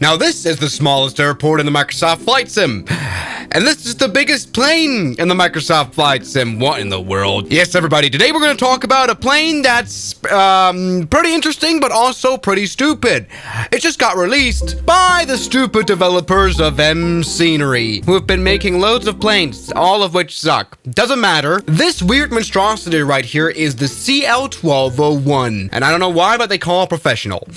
Now this is the smallest airport in the Microsoft Flight Sim. And this is the biggest plane in the Microsoft Flight Sim. What in the world? Yes, everybody, today we're going to talk about a plane that's pretty interesting, but also pretty stupid. It just got released by the stupid developers of M-Scenery, who have been making loads of planes, all of which suck. Doesn't matter. This weird monstrosity right here is the CL-1201. And I don't know why, but they call it professional.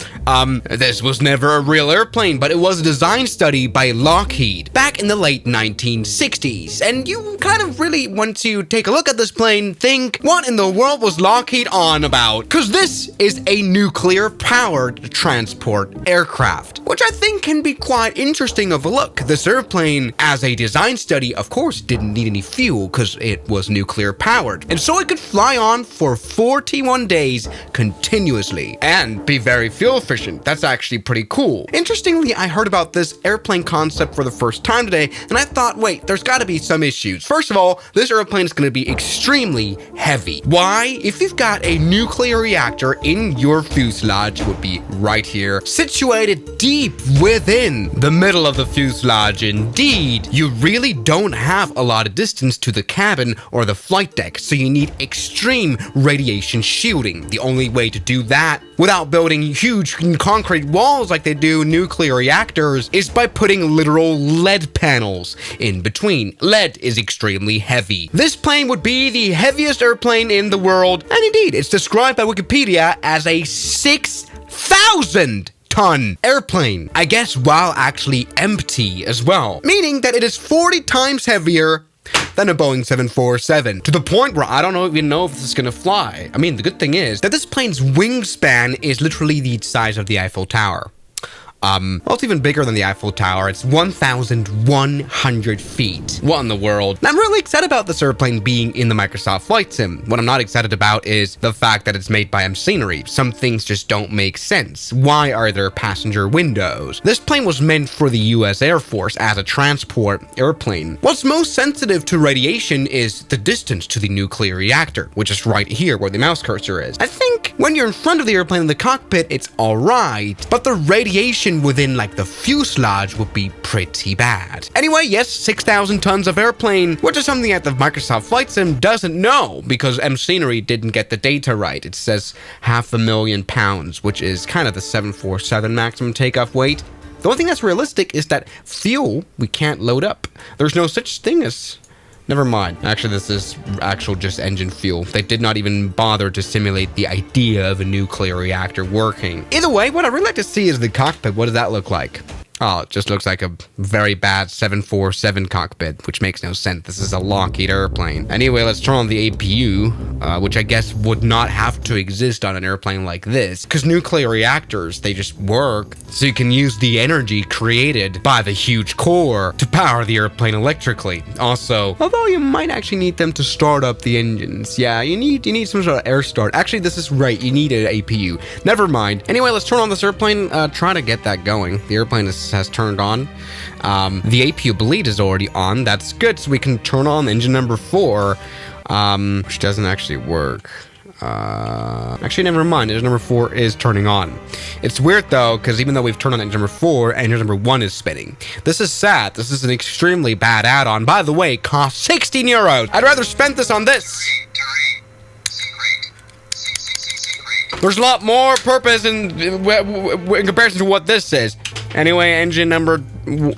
This was never a real airplane, but it was a design study by Lockheed back in the late 1960s. And you kind of really, once you take a look at this plane, think, what in the world was Lockheed on about? Because this is a nuclear-powered transport aircraft, which I think can be quite interesting of a look. This airplane, as a design study, of course, didn't need any fuel because it was nuclear-powered. And so it could fly on for 41 days continuously and be very fuel efficient. That's actually pretty cool. Interestingly, I heard about this airplane concept for the first time today, and I thought, wait, there's got to be some issues. First of all, this airplane is going to be extremely heavy. Why? If you've got a nuclear reactor in your fuselage, it would be right here, situated deep within the middle of the fuselage. Indeed, you really don't have a lot of distance to the cabin or the flight deck, so you need extreme radiation shielding. The only way to do that without building huge concrete walls like they do nuclear reactors is by putting literal lead panels in between. Lead is extremely heavy. This plane would be the heaviest airplane in the world, and indeed, it's described by Wikipedia as a 6,000-ton airplane, I guess, while actually empty as well, meaning that it is 40 times heavier than a Boeing 747, to the point where I don't even know if this is gonna fly. I mean, the good thing is that this plane's wingspan is literally the size of the Eiffel Tower. Well, it's even bigger than the Eiffel Tower. It's 1,100 feet. What in the world? I'm really excited about this airplane being in the Microsoft Flight Sim. What I'm not excited about is the fact that it's made by M-Scenery. Some things just don't make sense. Why are there passenger windows? This plane was meant for the US Air Force as a transport airplane. What's most sensitive to radiation is the distance to the nuclear reactor, which is right here where the mouse cursor is. I think when you're in front of the airplane in the cockpit, it's all right, but the radiation within like the fuselage would be pretty bad. Anyway, yes, 6,000 tons of airplane, which is something that the Microsoft Flight Sim doesn't know because M-Scenery didn't get the data right. It says 500,000 pounds, which is kind of the 747 maximum takeoff weight. The only thing that's realistic is that fuel we can't load up. There's no such thing as... Never mind. Actually, this is actual just engine fuel. They did not even bother to simulate the idea of a nuclear reactor working. Either way, what I'd really like to see is the cockpit. What does that look like? Oh, it just looks like a very bad 747 cockpit, which makes no sense. This is a Lockheed airplane. Anyway, let's turn on the APU, which I guess would not have to exist on an airplane like this, because nuclear reactors, they just work, so you can use the energy created by the huge core to power the airplane electrically. Also, although you might actually need them to start up the engines. Yeah, you need some sort of air start. Actually, this is right. You need an APU. Never mind. Anyway, let's turn on this airplane, try to get that going. The airplane has turned on. The APU bleed is already on. That's good, so we can turn on engine number 4, which doesn't actually work. Actually, never mind. Engine number 4 is turning on. It's weird though, because even though we've turned on engine number 4, engine number 1 is spinning. This is sad. This is an extremely bad add-on. By the way, it costs 16 euros. I'd rather spend this on this. There's a lot more purpose in comparison to what this is. Anyway, engine number,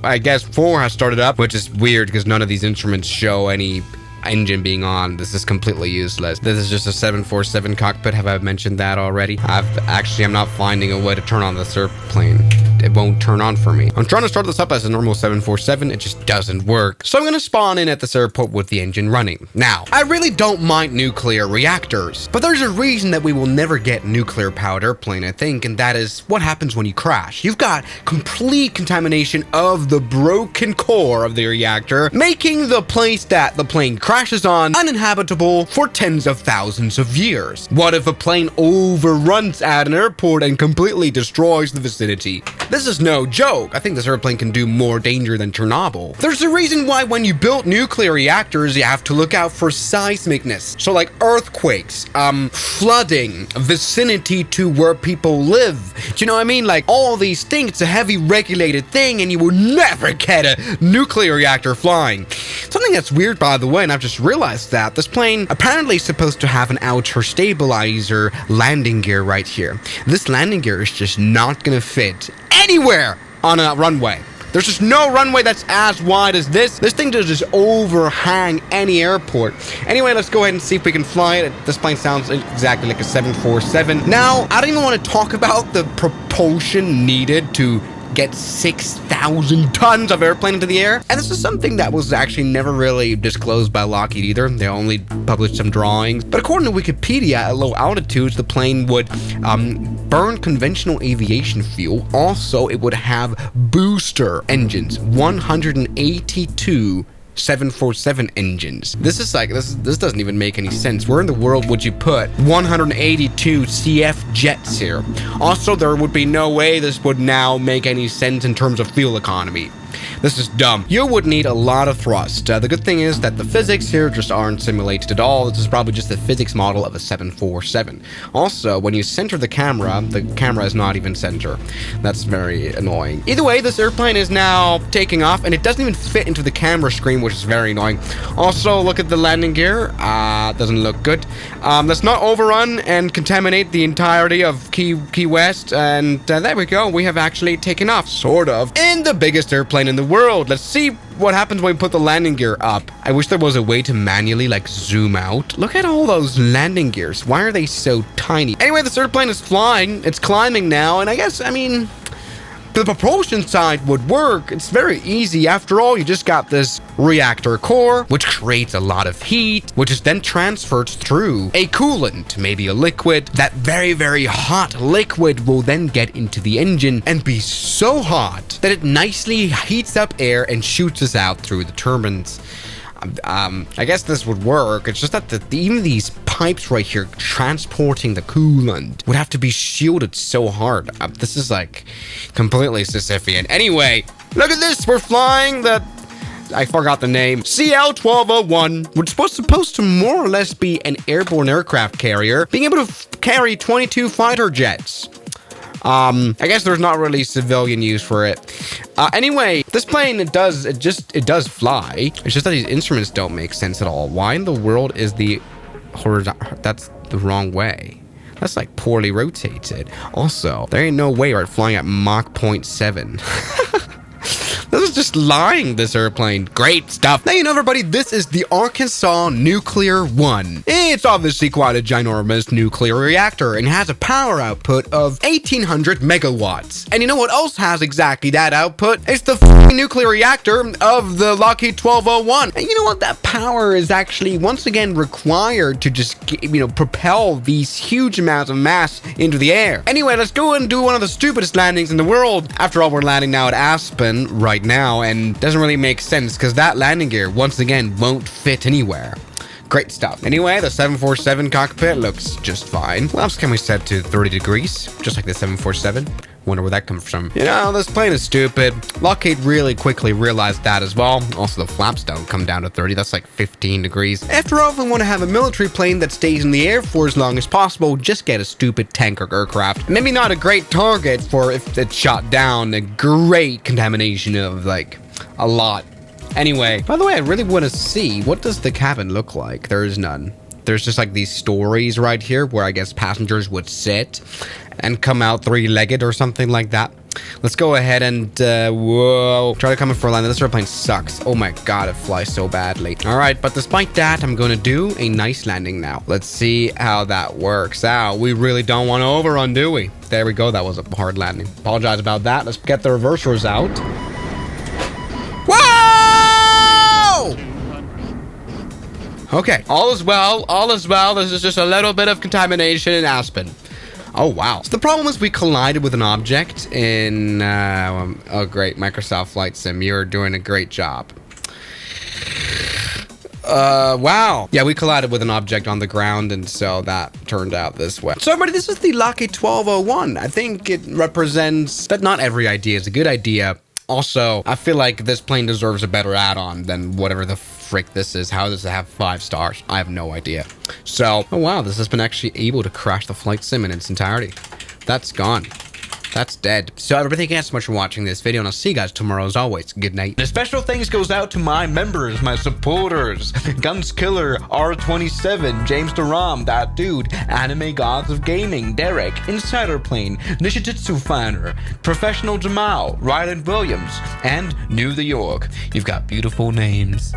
I guess, 4 has started up, which is weird because none of these instruments show any engine being on. This is completely useless. This is just a 747 cockpit. Have I mentioned that already? I'm not finding a way to turn on this airplane. It won't turn on for me. I'm trying to start this up as a normal 747. It just doesn't work. So I'm going to spawn in at this airport with the engine running. Now, I really don't mind nuclear reactors, but there's a reason that we will never get nuclear powered airplane, I think, and that is what happens when you crash. You've got complete contamination of the broken core of the reactor, making the place that the plane crashes on uninhabitable for tens of thousands of years. What if a plane overruns at an airport and completely destroys the vicinity? This is no joke. I think this airplane can do more danger than Chernobyl. There's a reason why when you build nuclear reactors, you have to look out for seismicness. So like earthquakes, flooding, vicinity to where people live. Do you know what I mean? Like all these things, it's a heavy regulated thing and you will never get a nuclear reactor flying. Something that's weird, by the way, and I've just realized that this plane apparently is supposed to have an outer stabilizer landing gear right here. This landing gear is just not gonna fit anywhere on a runway. There's just no runway that's as wide as this. This thing does just overhang any airport. Anyway, let's go ahead and see if we can fly it. This plane sounds exactly like a 747. Now, I don't even want to talk about the propulsion needed to get 6,000 tons of airplane into the air. And this is something that was actually never really disclosed by Lockheed either. They only published some drawings. But according to Wikipedia, at low altitudes, the plane would burn conventional aviation fuel. Also, it would have booster engines, 182 747 engines. This is like, this doesn't even make any sense. Where in the world would you put 182 CF jets here? Also, there would be no way this would now make any sense in terms of fuel economy. This is dumb. You would need a lot of thrust. The good thing is that the physics here just aren't simulated at all. This is probably just the physics model of a 747. Also, when you center the camera is not even center. That's very annoying. Either way, this airplane is now taking off and it doesn't even fit into the camera screen, which is very annoying. Also, look at the landing gear. Doesn't look good. Let's not overrun and contaminate the entirety of Key West. And there we go. We have actually taken off, sort of, in the biggest airplane in the world. Let's see what happens when we put the landing gear up. I wish there was a way to manually like zoom out. Look at all those landing gears. Why are they so tiny? Anyway, this airplane is flying. It's climbing now. And I mean, the propulsion side would work. It's very easy. After all, you just got this reactor core, which creates a lot of heat, which is then transferred through a coolant, maybe a liquid. That very, very hot liquid will then get into the engine and be so hot that it nicely heats up air and shoots us out through the turbines. I guess this would work. It's just that even these pipes right here transporting the coolant would have to be shielded so hard. This is like completely Sisyphean. Anyway, look at this. We're flying the, I forgot the name, CL-1201, which was supposed to more or less be an airborne aircraft carrier, being able to carry 22 fighter jets. I guess there's not really civilian use for it. Anyway, this plane, it does fly. It's just that these instruments don't make sense at all. Why in the world is the horizontal? That's the wrong way. That's like poorly rotated. Also, there ain't no way we're flying at Mach 0.7. This is just lying, this airplane. Great stuff. Now, you know, everybody, this is the Arkansas Nuclear 1. It's obviously quite a ginormous nuclear reactor and has a power output of 1,800 megawatts. And you know what else has exactly that output? It's the nuclear reactor of the Lockheed 1201. And you know what? That power is actually once again required to just, you know, propel these huge amounts of mass into the air. Anyway, let's go and do one of the stupidest landings in the world. After all, we're landing now at Aspen right now, and doesn't really make sense because that landing gear once again won't fit anywhere. Great stuff. Anyway, the 747 cockpit looks just fine. Lamps can be set to 30 degrees, just like the 747. Wonder where that comes from. You know, this plane is stupid. Lockheed really quickly realized that as well. Also, the flaps don't come down to 30. That's like 15 degrees. After all, if we want to have a military plane that stays in the air for as long as possible, just get a stupid tanker aircraft. Maybe not a great target for if it's shot down, a great contamination of like a lot. Anyway, by the way, I really want to see, what does the cabin look like? There is none. There's just like these stories right here where I guess passengers would sit and come out three-legged or something like that. Let's go ahead and, whoa, try to come in for a landing. This airplane sucks. Oh my God, it flies so badly. All right, but despite that, I'm going to do a nice landing now. Let's see how that works out. We really don't want to overrun, do we? There we go. That was a hard landing. Apologize about that. Let's get the reversers out. Whoa! Okay, all is well, all is well. This is just a little bit of contamination in Aspen. Oh, wow. So the problem is we collided with an object in, oh, great, Microsoft Flight Sim. You're doing a great job. Wow. Yeah, we collided with an object on the ground, and so that turned out this way. So everybody, this is the Lucky 1201. I think it represents that not every idea is a good idea. Also, I feel like this plane deserves a better add-on than whatever the frick this is. How does it have 5 stars? I have no idea. So, oh wow, this has been actually able to crash the flight sim in its entirety. That's gone. That's dead. So everybody, thank you so much for watching this video, and I'll see you guys tomorrow as always. Good night. And special thanks goes out to my members, my supporters, Guns Killer, R27, James Duram, That Dude, Anime Gods of Gaming, Derek, Insider Plane, Nishijutsu Finer, Professional Jamal, Ryland Williams, and New the York. You've got beautiful names.